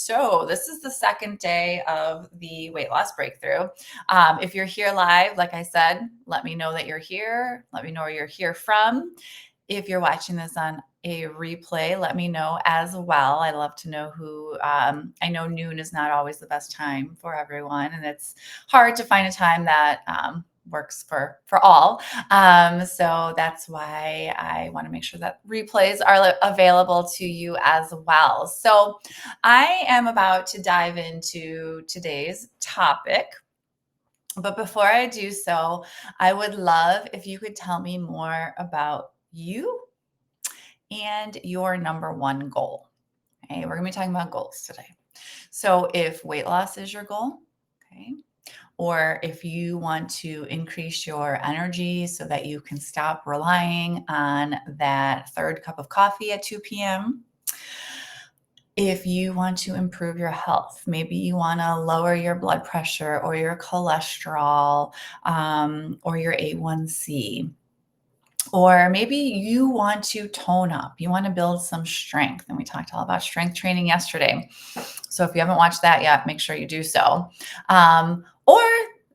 So this is the second day of the weight loss breakthrough. If you're here live, like I said, let me know that you're here. Let me know where you're here from. If you're watching this on a replay, let me know as well. I love to know who. I know noon is not always the best time for everyone, and it's hard to find a time that works for all. So that's why I want to make sure that replays are available to you as well. So I am about to dive into today's topic. But before I do so, I would love if you could tell me more about you and your number one goal. Okay, we're going to be talking about goals today. So if weight loss is your goal, okay, or if you want to increase your energy so that you can stop relying on that third cup of coffee at 2 p.m., if you want to improve your health, maybe you want to lower your blood pressure or your cholesterol or your A1C. Or maybe you want to tone up, you want to build some strength. And we talked all about strength training yesterday. So if you haven't watched that yet, make sure you do so. Or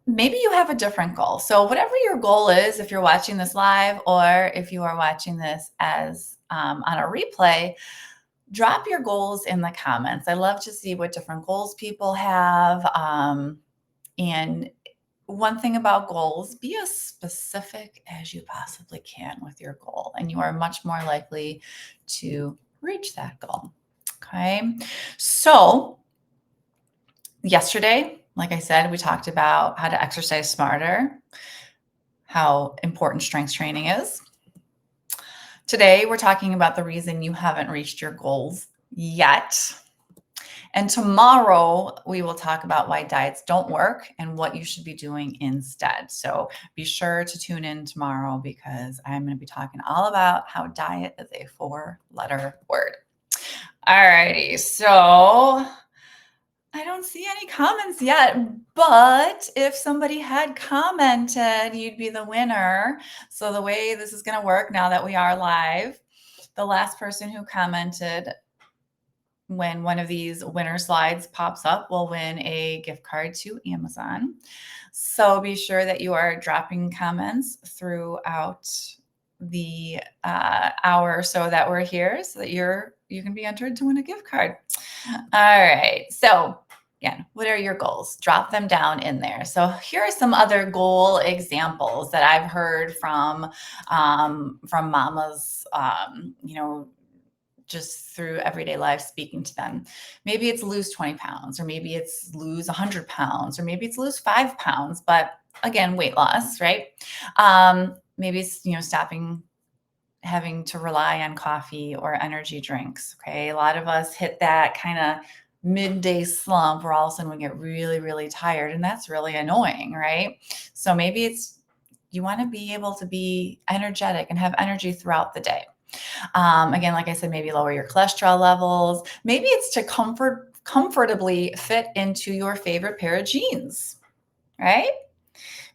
maybe you have a different goal. So whatever your goal is, if you're watching this live or if you are watching this as on a replay, drop your goals in the comments. I love to see what different goals people have. And one thing about goals, be as specific as you possibly can with your goal, and you are much more likely to reach that goal. Okay. So yesterday, like I said, we talked about how to exercise smarter, how important strength training is. Today, we're talking about the reason you haven't reached your goals yet. And tomorrow, we will talk about why diets don't work and what you should be doing instead. So be sure to tune in tomorrow because I'm going to be talking all about how diet is a 4-letter word. All righty. So I don't see any comments yet, but if somebody had commented, you'd be the winner. So the way this is going to work now that we are live, the last person who commented when one of these winner slides pops up will win a gift card to Amazon. So be sure that you are dropping comments throughout the hour or so that we're here so that you can be entered to win a gift card. All right. So again, what are your goals? Drop them down in there. So here are some other goal examples that I've heard from mamas, just through everyday life, speaking to them. Maybe it's lose 20 pounds, or maybe it's lose 100 pounds, or maybe it's lose 5 pounds. But again, weight loss, right? Maybe it's, stopping having to rely on coffee or energy drinks. Okay. A lot of us hit that kind of midday slump where all of a sudden we get really, really tired. And that's really annoying, right? So maybe it's you want to be able to be energetic and have energy throughout the day. Again, like I said, maybe lower your cholesterol levels. Maybe it's to comfortably fit into your favorite pair of jeans, right?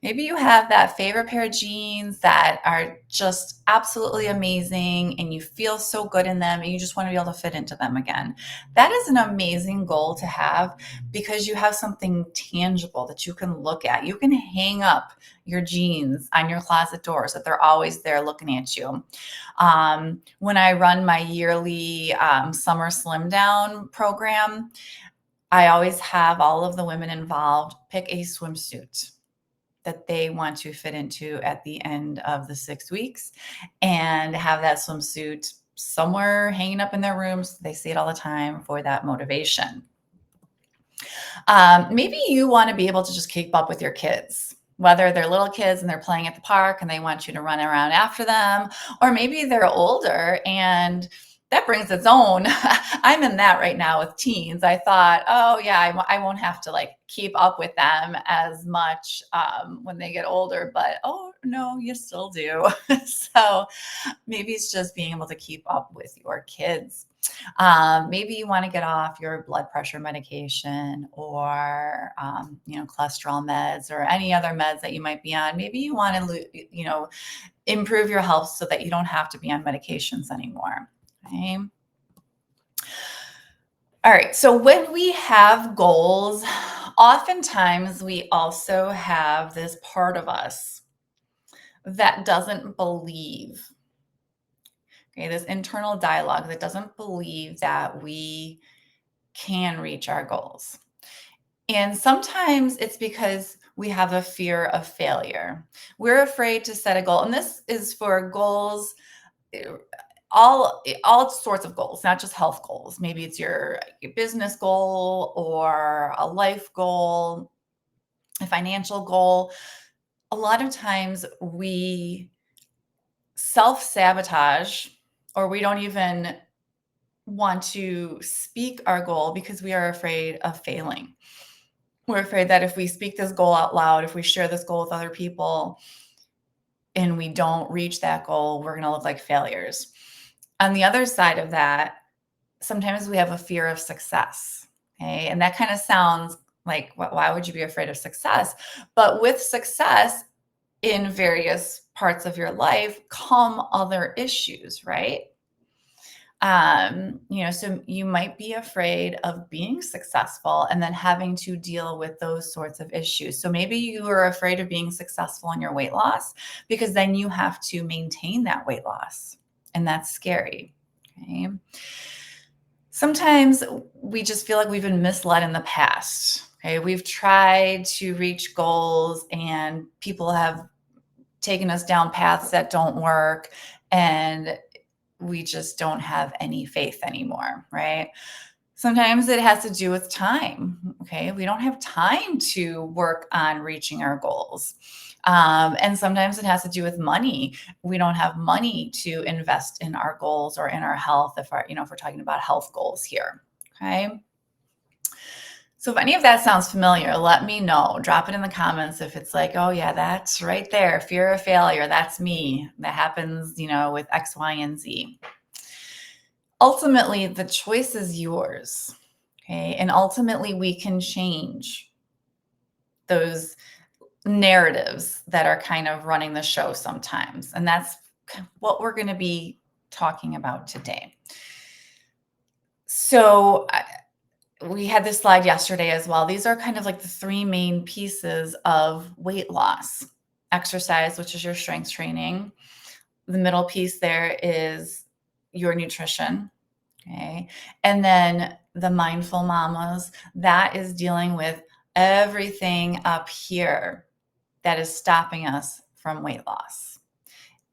Maybe you have that favorite pair of jeans that are just absolutely amazing and you feel so good in them and you just want to be able to fit into them again. That is an amazing goal to have because you have something tangible that you can look at. You can hang up your jeans on your closet door so that they're always there looking at you. When I run my yearly summer slim down program, I always have all of the women involved pick a swimsuit that they want to fit into at the end of the 6 weeks and have that swimsuit somewhere hanging up in their rooms. They see it all the time for that motivation. Maybe you want to be able to just keep up with your kids, whether they're little kids and they're playing at the park and they want you to run around after them, or maybe they're older and that brings its own. I'm in that right now with teens. I thought, oh yeah, I won't have to keep up with them as much when they get older, but oh no, you still do. So maybe it's just being able to keep up with your kids. Maybe you want to get off your blood pressure medication or, cholesterol meds or any other meds that you might be on. Maybe you want to, improve your health so that you don't have to be on medications anymore. Okay. All All right. So when we have goals, oftentimes we also have this part of us that doesn't believe, okay, this internal dialogue that doesn't believe that we can reach our goals. And sometimes it's because we have a fear of failure. We're afraid to set a goal. And this is for goals, eh, all sorts of goals, not just health goals. Maybe it's your business goal or a life goal, a financial goal. A lot of times we self-sabotage, or we don't even want to speak our goal because we are afraid of failing. We're afraid that if we speak this goal out loud, if we share this goal with other people and we don't reach that goal, we're going to look like failures. On the other side of that, sometimes we have a fear of success. Okay. And that kind of sounds like, why would you be afraid of success? But with success in various parts of your life come other issues, right? So you might be afraid of being successful and then having to deal with those sorts of issues. So maybe you are afraid of being successful in your weight loss because then you have to maintain that weight loss, and that's scary. Okay. Sometimes we just feel like we've been misled in the past. Okay. We've tried to reach goals and people have taken us down paths that don't work. And we just don't have any faith anymore, right? Sometimes it has to do with time. Okay. We don't have time to work on reaching our goals. And sometimes it has to do with money. We don't have money to invest in our goals or in our health if we're talking about health goals here. Okay. So if any of that sounds familiar, let me know. Drop it in the comments if it's like, oh yeah, that's right there. Fear of failure. That's me. That happens, with X, Y, and Z. Ultimately, the choice is yours. Okay. And ultimately, we can change those narratives that are kind of running the show sometimes. And that's what we're going to be talking about today. So, we had this slide yesterday as well. These are kind of like the three main pieces of weight loss: exercise, which is your strength training. The middle piece there is your nutrition. Okay. And then the mindful mamas, that is dealing with everything up here that is stopping us from weight loss.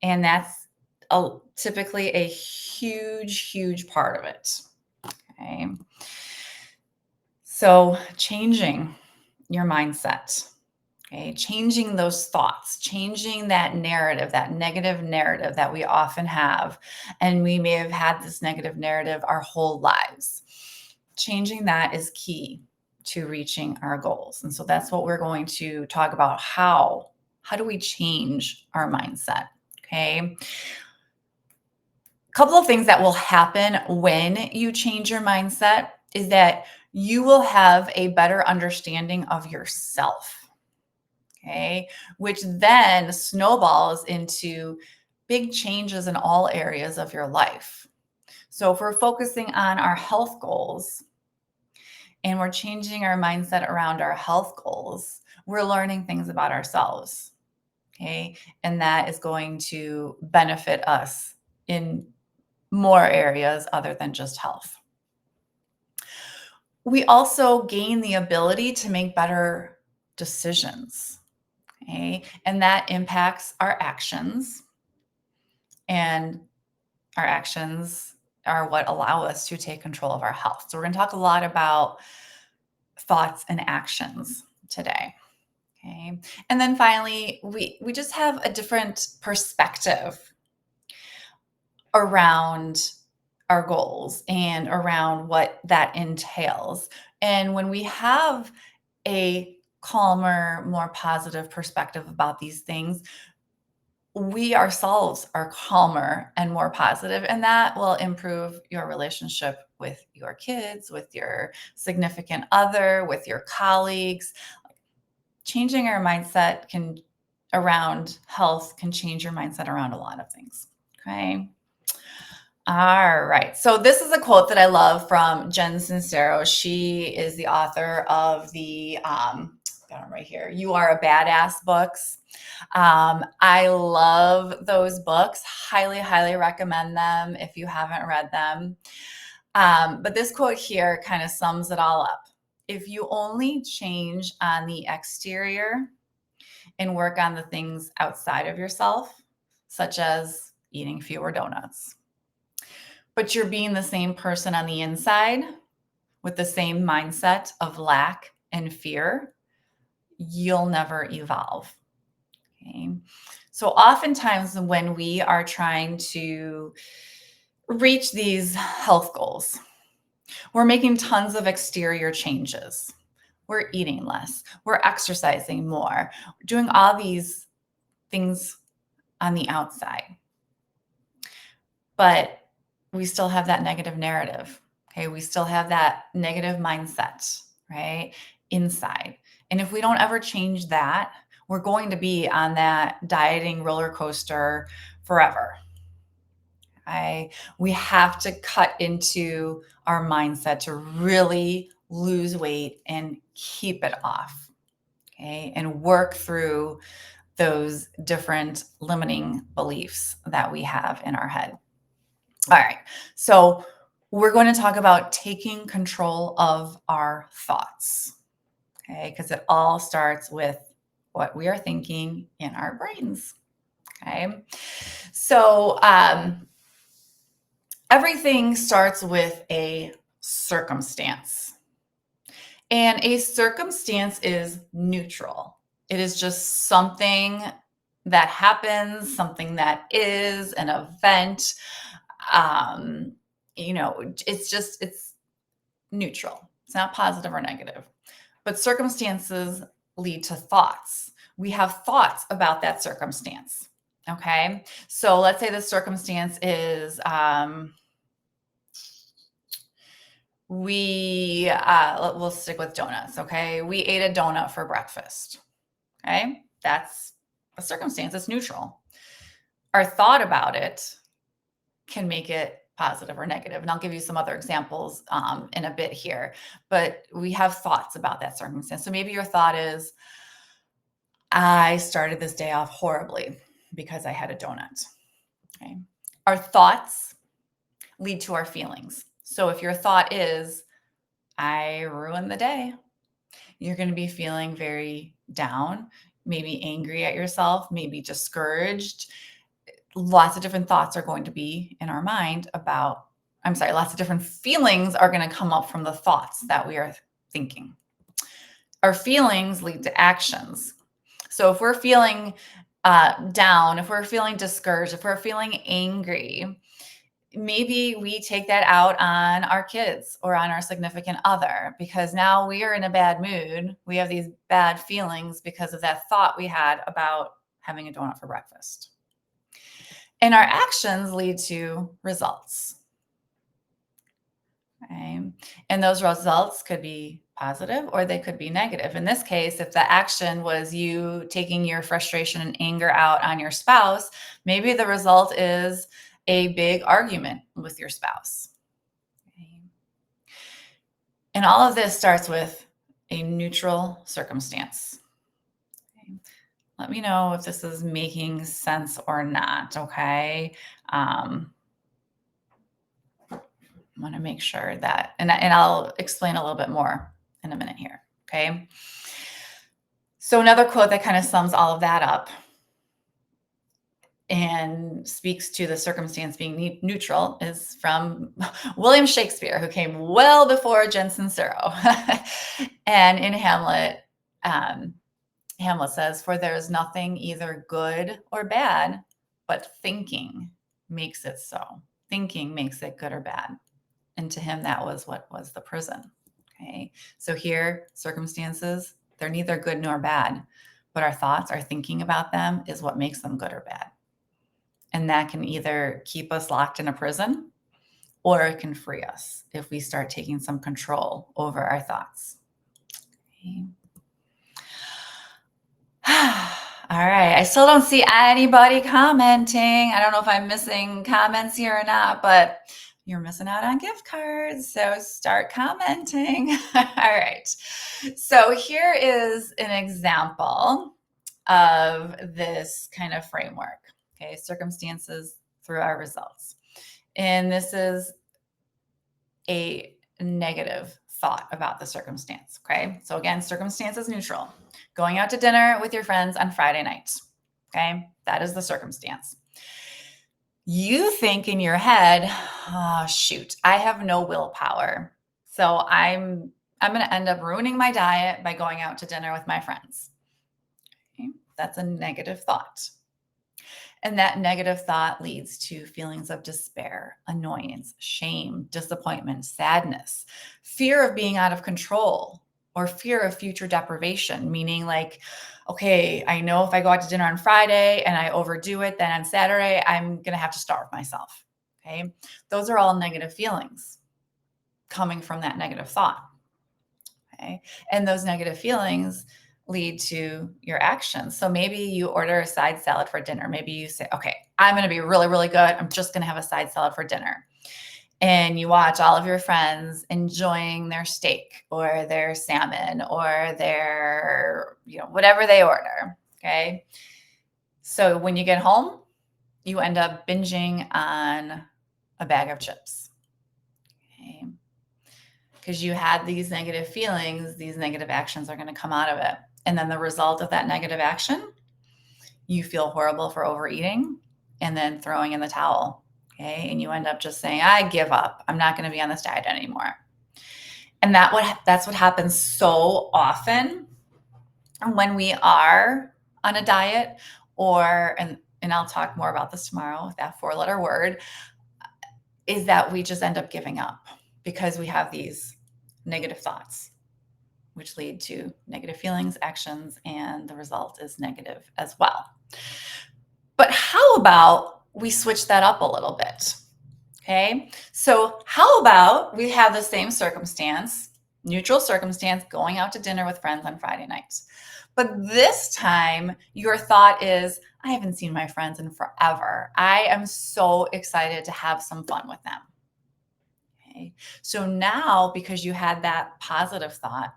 And that's typically a huge, huge part of it. Okay. So changing your mindset, okay, changing those thoughts, changing that narrative, that negative narrative that we often have. And we may have had this negative narrative our whole lives. Changing that is key to reaching our goals. And so that's what we're going to talk about. How do we change our mindset? Okay. A couple of things that will happen when you change your mindset is that you will have a better understanding of yourself. Okay. Which then snowballs into big changes in all areas of your life. So if we're focusing on our health goals and we're changing our mindset around our health goals, we're learning things about ourselves. Okay. And that is going to benefit us in more areas other than just health. We also gain the ability to make better decisions. Okay. And that impacts our actions. And our actions are what allow us to take control of our health. So we're going to talk a lot about thoughts and actions today. Okay. And then finally, we just have a different perspective around our goals and around what that entails. And when we have a calmer, more positive perspective about these things, we ourselves are calmer and more positive, and that will improve your relationship with your kids, with your significant other, with your colleagues. Changing our mindset around health can change your mindset around a lot of things. Okay. All right. So this is a quote that I love from Jen Sincero. She is the author of the got them right here. You Are a Badass books. I love those books. Highly, highly recommend them if you haven't read them. But this quote here kind of sums it all up. If you only change on the exterior and work on the things outside of yourself, such as eating fewer donuts, but you're being the same person on the inside with the same mindset of lack and fear, you'll never evolve. Okay. So, oftentimes, when we are trying to reach these health goals, we're making tons of exterior changes. We're eating less, we're exercising more, doing all these things on the outside. But we still have that negative narrative. Okay. We still have that negative mindset, right? Inside. And if we don't ever change that, we're going to be on that dieting roller coaster forever. We have to cut into our mindset to really lose weight and keep it off. Okay. And work through those different limiting beliefs that we have in our head. All right. So we're going to talk about taking control of our thoughts. Okay. Because it all starts with what we are thinking in our brains. Okay. So everything starts with a circumstance. And a circumstance is neutral. It is just something that happens, something that is an event. um it's neutral. It's not positive or negative. But circumstances lead to thoughts. We have thoughts about that circumstance. Okay. So let's say the circumstance is we'll stick with donuts. Okay. We ate a donut for breakfast. Okay. That's a circumstance. It's neutral. Our thought about it can make it positive or negative. And I'll give you some other examples in a bit here. But we have thoughts about that circumstance. So maybe your thought is, I started this day off horribly because I had a donut. Okay. Our thoughts lead to our feelings. So if your thought is, I ruined the day, you're going to be feeling very down, maybe angry at yourself, maybe discouraged. Lots of different thoughts are going to be in our mind about, lots of different feelings are going to come up from the thoughts that we are thinking. Our feelings lead to actions. So if we're feeling down, if we're feeling discouraged, if we're feeling angry, maybe we take that out on our kids or on our significant other, because now we are in a bad mood. We have these bad feelings because of that thought we had about having a donut for breakfast. And our actions lead to results. Okay. And those results could be positive or they could be negative. In this case, if the action was you taking your frustration and anger out on your spouse, maybe the result is a big argument with your spouse. Okay. And all of this starts with a neutral circumstance. Okay. Let me know if this is making sense or not. Okay. I want to make sure that, and I'll explain a little bit more in a minute here. Okay. So another quote that kind of sums all of that up and speaks to the circumstance being neutral is from William Shakespeare, who came well before Jen Sincero. And in Hamlet, Hamlet says, "For there is nothing either good or bad, but thinking makes it so." Thinking makes it good or bad. And to him, that was what was the prison. Okay. So here, circumstances, they're neither good nor bad, but our thoughts, our thinking about them is what makes them good or bad. And that can either keep us locked in a prison or it can free us if we start taking some control over our thoughts. Okay. All right. I still don't see anybody commenting. I don't know if I'm missing comments here or not, but you're missing out on gift cards. So start commenting. All right. So here is an example of this kind of framework. Okay. Circumstances through our results. And this is a negative thought about the circumstance. Okay. So again, circumstance is neutral. Going out to dinner with your friends on Friday night. Okay. That is the circumstance. You think in your head, oh, shoot, I have no willpower. So I'm going to end up ruining my diet by going out to dinner with my friends. Okay. That's a negative thought. And that negative thought leads to feelings of despair, annoyance, shame, disappointment, sadness, fear of being out of control, or fear of future deprivation, meaning like, okay, I know if I go out to dinner on Friday and I overdo it, then on Saturday, I'm going to have to starve myself. Okay. Those are all negative feelings coming from that negative thought. Okay. And those negative feelings lead to your actions. So maybe you order a side salad for dinner. Maybe you say, okay, I'm going to be really, really good. I'm just going to have a side salad for dinner. And you watch all of your friends enjoying their steak or their salmon or their, whatever they order. Okay. So when you get home, you end up binging on a bag of chips. Okay. Because you had these negative feelings, these negative actions are going to come out of it. And then the result of that negative action, you feel horrible for overeating and then throwing in the towel. Okay. And you end up just saying, I give up. I'm not going to be on this diet anymore. And that's what happens so often when we are on a diet and I'll talk more about this tomorrow with that 4-letter word, is that we just end up giving up because we have these negative thoughts, which lead to negative feelings, actions, and the result is negative as well. But how about we switch that up a little bit? Okay. So how about we have the same circumstance, neutral circumstance, going out to dinner with friends on Friday nights. But this time your thought is, I haven't seen my friends in forever. I am so excited to have some fun with them. Okay. So now, because you had that positive thought,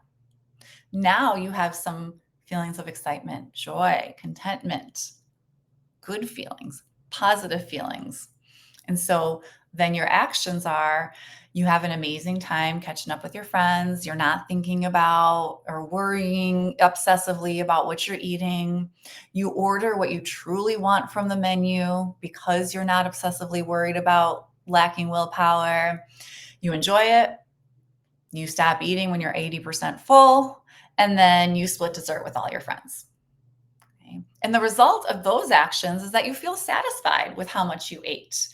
now you have some feelings of excitement, joy, contentment, good feelings, positive feelings. And so then your actions are, you have an amazing time catching up with your friends. You're not thinking about or worrying obsessively about what you're eating. You order what you truly want from the menu because you're not obsessively worried about lacking willpower. You enjoy it. You stop eating when you're 80% full, and then you split dessert with all your friends. Okay? And the result of those actions is that you feel satisfied with how much you ate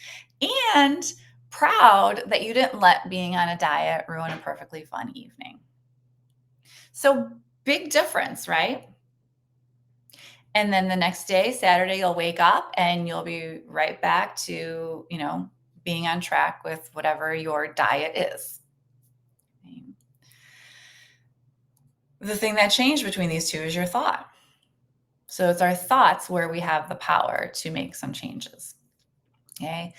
and proud that you didn't let being on a diet ruin a perfectly fun evening. So big difference, right? And then the next day, Saturday, you'll wake up and you'll be right back to, being on track with whatever your diet is. Okay. The thing that changed between these two is your thought. So it's our thoughts where we have the power to make some changes. Okay.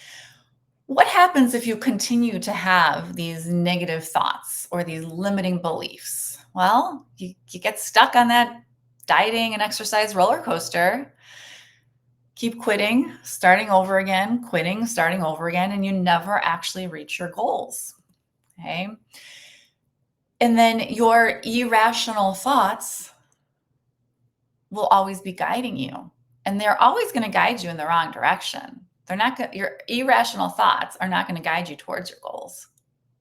What happens if you continue to have these negative thoughts or these limiting beliefs? Well, you get stuck on that dieting and exercise roller coaster. Keep quitting, starting over again, quitting, starting over again, and you never actually reach your goals. Okay. And then your irrational thoughts will always be guiding you, and they're always going to guide you in the wrong direction. Your irrational thoughts are not going to guide you towards your goals.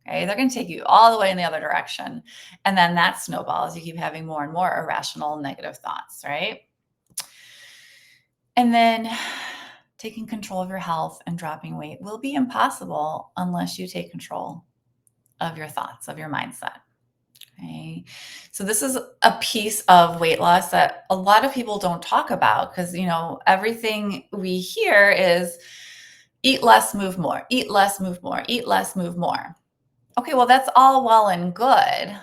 Okay. They're going to take you all the way in the other direction. And then that snowballs. You keep having more and more irrational negative thoughts, right? And then taking control of your health and dropping weight will be impossible unless you take control of your thoughts, of your mindset. Okay. So this is a piece of weight loss that a lot of people don't talk about because, everything we hear is eat less, move more, eat less, move more, eat less, move more. Okay. Well, that's all well and good.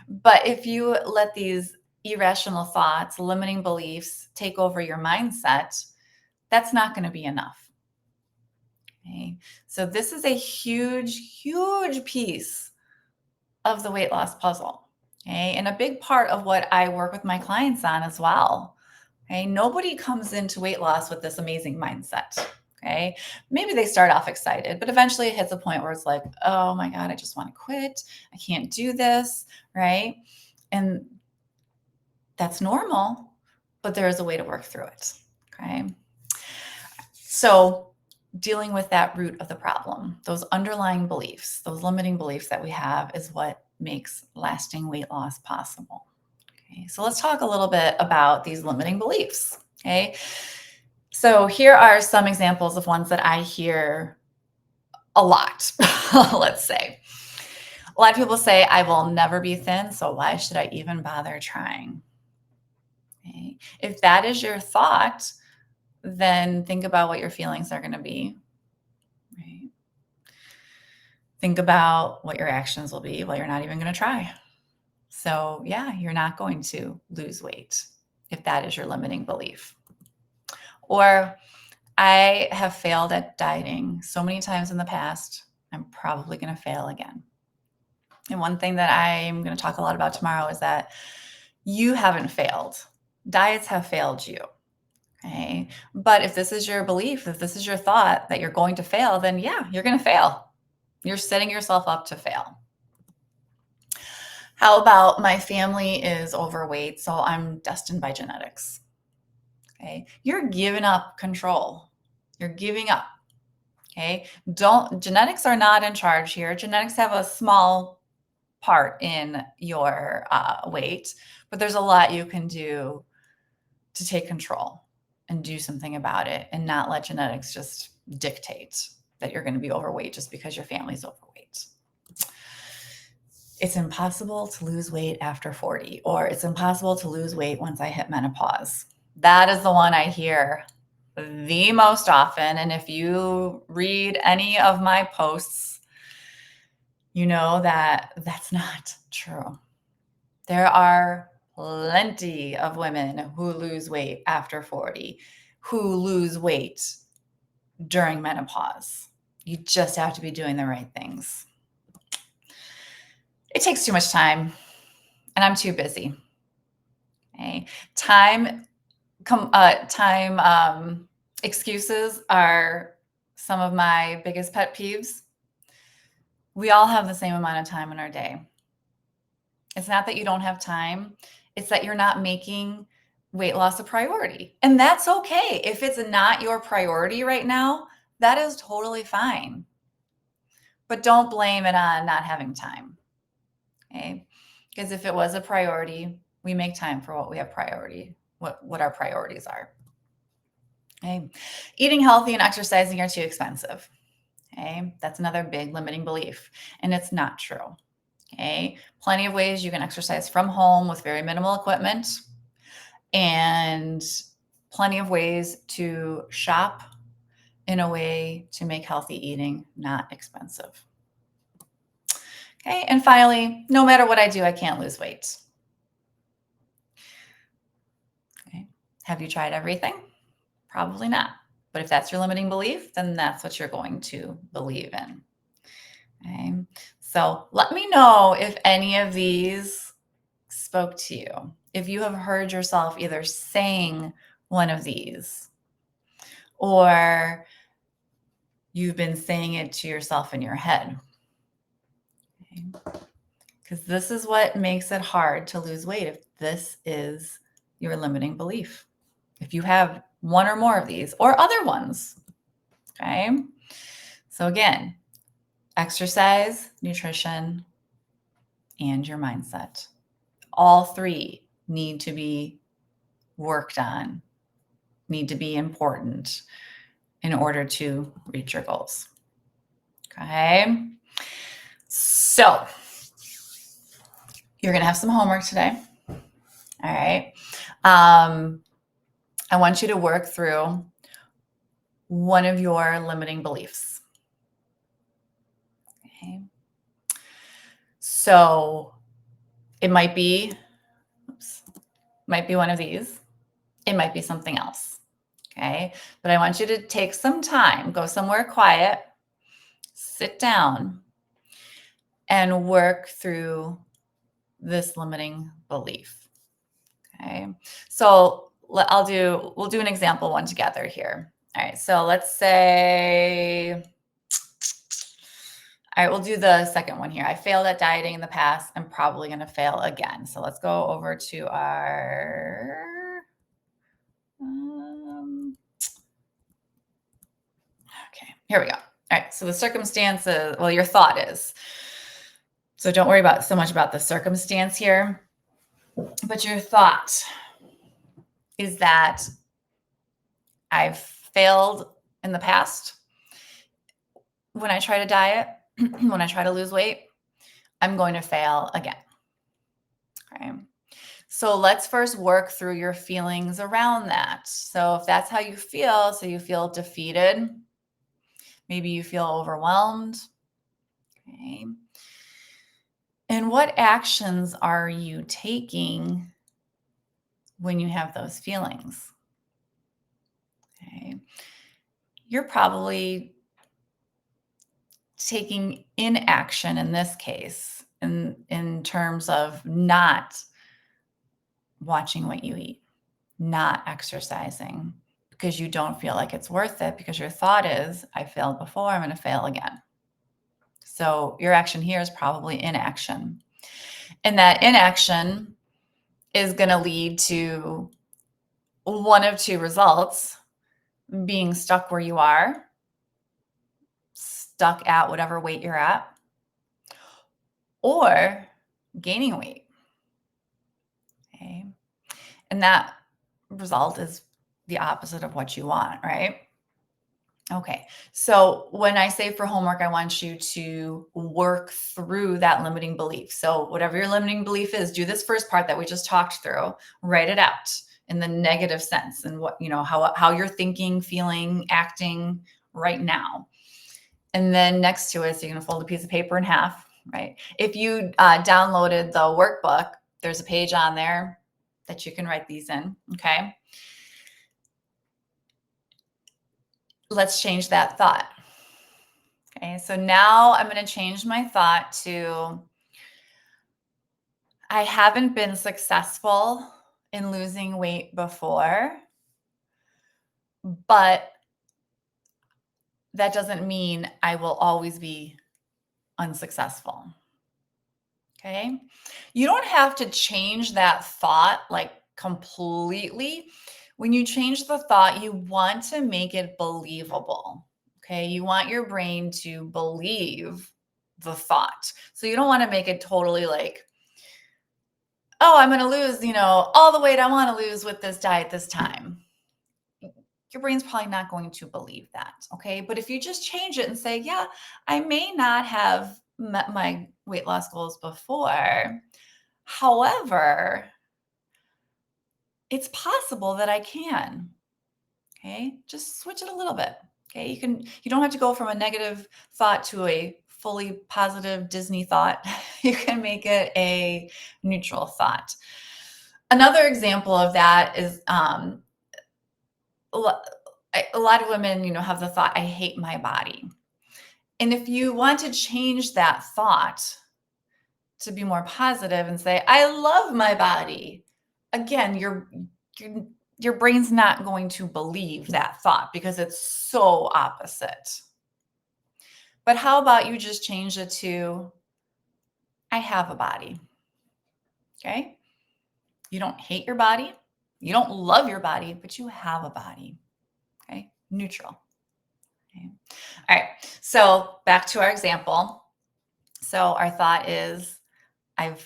But if you let these irrational thoughts, limiting beliefs take over your mindset, that's not going to be enough. Okay. So, this is a huge, huge piece of the weight loss puzzle. Okay. And a big part of what I work with my clients on as well. Okay. Nobody comes into weight loss with this amazing mindset. Okay. Maybe they start off excited, but eventually it hits a point where it's like, oh my God, I just want to quit. I can't do this. Right. And that's normal, but there is a way to work through it. Okay. So, dealing with that root of the problem, those underlying beliefs, those limiting beliefs that we have is what makes lasting weight loss possible. Okay. So, let's talk a little bit about these limiting beliefs. Okay. So, here are some examples of ones that I hear a lot, let's say. A lot of people say, I will never be thin, so why should I even bother trying? Okay. If that is your thought, then think about what your feelings are going to be. Right? Think about what your actions will be. Well, you're not even going to try. So, yeah, you're not going to lose weight if that is your limiting belief. Or, I have failed at dieting so many times in the past, I'm probably going to fail again. And one thing that I'm going to talk a lot about tomorrow is that you haven't failed. Diets have failed you. Okay. But if this is your belief, if this is your thought that you're going to fail, then yeah, you're going to fail. You're setting yourself up to fail. How about my family is overweight, so I'm destined by genetics? Okay. You're giving up control. You're giving up. Okay. Genetics are not in charge here. Genetics have a small part in your weight, but there's a lot you can do to take control and do something about it and not let genetics just dictate that you're going to be overweight just because your family's overweight. It's impossible to lose weight after 40, or it's impossible to lose weight once I hit menopause. That is the one I hear the most often. And if you read any of my posts, you know that that's not true. There are plenty of women who lose weight after 40, who lose weight during menopause. You just have to be doing the right things. It takes too much time, and I'm too busy. Okay. Time excuses are some of my biggest pet peeves. We all have the same amount of time in our day. It's not that you don't have time, it's that you're not making weight loss a priority. And that's okay. If it's not your priority right now, that is totally fine. But don't blame it on not having time. Okay? Because if it was a priority, we make time for what we have priority, what our priorities are. Okay? Eating healthy and exercising are too expensive. Okay? That's another big limiting belief, and it's not true. Okay? Plenty of ways you can exercise from home with very minimal equipment, and plenty of ways to shop in a way to make healthy eating not expensive. Okay, and finally, no matter what I do, I can't lose weight. Okay. Have you tried everything? Probably not. But if that's your limiting belief, then that's what you're going to believe in. Okay. So let me know if any of these spoke to you. If you have heard yourself either saying one of these, or you've been saying it to yourself in your head. Because this is what makes it hard to lose weight, if this is your limiting belief. If you have one or more of these or other ones. Okay. So again, exercise, nutrition, and your mindset. All three need to be worked on, need to be important in order to reach your goals. Okay. So you're going to have some homework today. All right. I want you to work through one of your limiting beliefs. Okay. So it might be, Might be one of these. It might be something else. Okay. But I want you to take some time, go somewhere quiet, sit down, and work through this limiting belief. Okay. So we'll do an example one together here. All right. So let's say, all right, we'll do the second one here. I failed at dieting in the past. I'm probably going to fail again. So let's go over to our, okay, here we go. All right. So the circumstances, well, your thought is, so don't worry about so much about the circumstance here, but your thought is that I've failed in the past when I try to diet, when I try to lose weight, I'm going to fail again. Okay. So let's first work through your feelings around that. So if that's how you feel, so you feel defeated, maybe you feel overwhelmed. Okay. And what actions are you taking when you have those feelings? Okay. You're probably taking inaction in this case, in terms of not watching what you eat, not exercising, because you don't feel like it's worth it, because your thought is, I failed before, I'm going to fail again. So your action here is probably inaction. And that inaction is going to lead to one of two results: being stuck where you are, stuck at whatever weight you're at, or gaining weight. Okay. And that result is the opposite of what you want, right? Okay. So when I say for homework, I want you to work through that limiting belief. So whatever your limiting belief is, do this first part that we just talked through, write it out in the negative sense, and what, how you're thinking, feeling, acting right now. And then next to it, so you're going to fold a piece of paper in half, right? If you downloaded the workbook, there's a page on there that you can write these in. Okay. Let's change that thought. Okay. So now I'm going to change my thought to, I haven't been successful in losing weight before, but that doesn't mean I will always be unsuccessful. Okay. You don't have to change that thought like completely. When you change the thought, you want to make it believable. Okay. You want your brain to believe the thought. So you don't want to make it totally like, oh, I'm going to lose, all the weight I want to lose with this diet this time. Your brain's probably not going to believe that. Okay. But if you just change it and say, yeah, I may not have met my weight loss goals before. However, it's possible that I can. Okay. Just switch it a little bit. Okay. You don't have to go from a negative thought to a fully positive Disney thought. You can make it a neutral thought. Another example of that is a lot of women, have the thought, I hate my body. And if you want to change that thought to be more positive and say, I love my body, again, your brain's not going to believe that thought because it's so opposite. But how about you just change it to, I have a body. Okay. You don't hate your body. You don't love your body, but you have a body. Okay. Neutral. Okay. All right. So back to our example. So our thought is, I've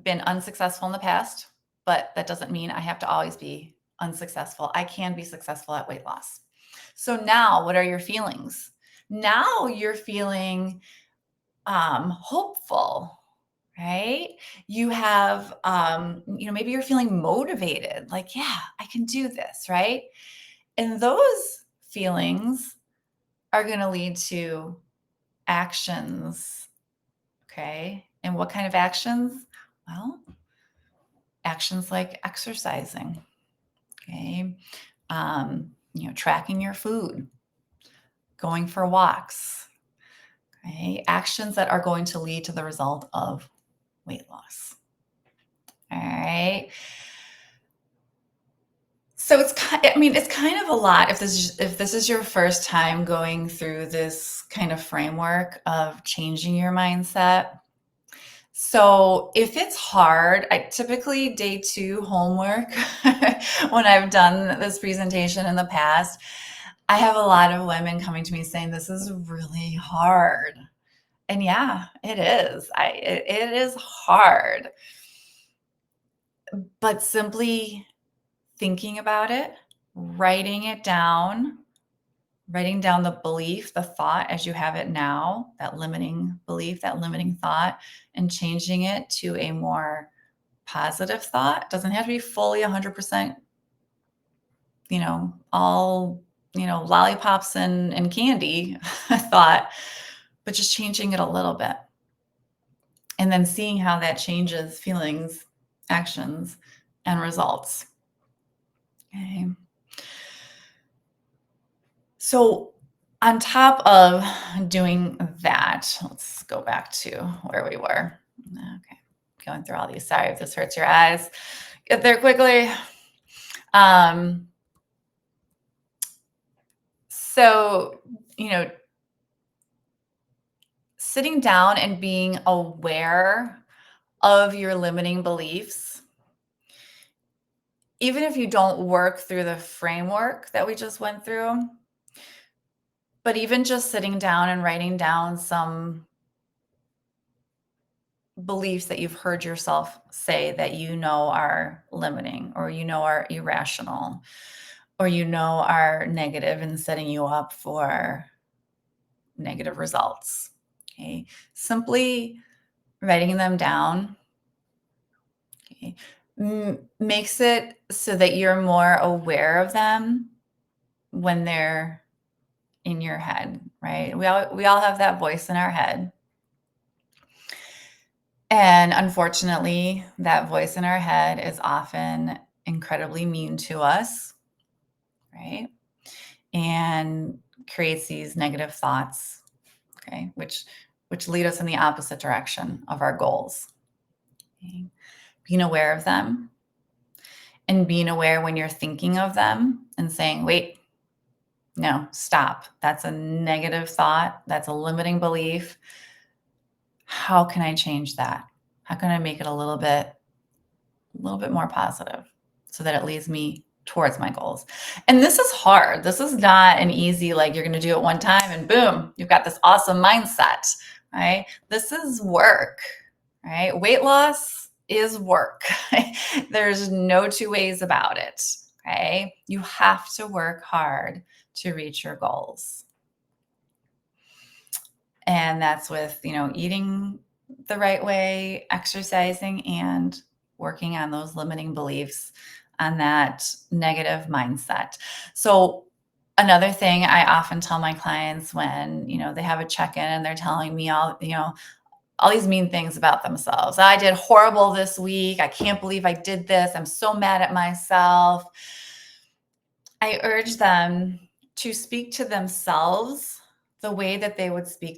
been unsuccessful in the past, but that doesn't mean I have to always be unsuccessful. I can be successful at weight loss. So now what are your feelings? Now you're feeling hopeful, right? You have, maybe you're feeling motivated, like, yeah, I can do this, right? And those feelings are going to lead to actions. Okay. And what kind of actions? Well, actions like exercising, okay? Tracking your food, going for walks, okay? Actions that are going to lead to the result of weight loss. All right. So it's kind of a lot if this is your first time going through this kind of framework of changing your mindset. So if it's hard, I typically day 2 homework when I've done this presentation in the past, I have a lot of women coming to me saying, "This is really hard." And yeah, it is. It is hard, but simply thinking about it, writing it down, writing down the belief, the thought as you have it now, that limiting belief, that limiting thought, and changing it to a more positive thought. Doesn't have to be fully 100%, all, lollipops and candy thought, but just changing it a little bit. And then seeing how that changes feelings, actions, and results. Okay. So, on top of doing that, let's go back to where we were. Okay. Going through all these. Sorry if this hurts your eyes. Get there quickly. Um, so, you know, sitting down and being aware of your limiting beliefs, even if you don't work through the framework that we just went through, but even just sitting down and writing down some beliefs that you've heard yourself say that are limiting or are irrational or are negative and setting you up for negative results. Okay. Simply writing them down, okay, makes it so that you're more aware of them when they're in your head, right? We all have that voice in our head. And unfortunately, that voice in our head is often incredibly mean to us, right? And creates these negative thoughts, okay, which lead us in the opposite direction of our goals. Okay? Being aware of them and being aware when you're thinking of them and saying, wait, no, stop. That's a negative thought. That's a limiting belief. How can I change that? How can I make it a little bit more positive so that it leads me towards my goals? And this is hard. This is not an easy, like you're going to do it one time and boom, you've got this awesome mindset, right? This is work, right? Weight loss is work. There's no two ways about it. Okay. You have to work hard to reach your goals. And that's with, eating the right way, exercising, and working on those limiting beliefs, on that negative mindset. So, another thing I often tell my clients when, they have a check-in and they're telling me all these mean things about themselves. I did horrible this week. I can't believe I did this. I'm so mad at myself. I urge them to speak to themselves the way that they would speak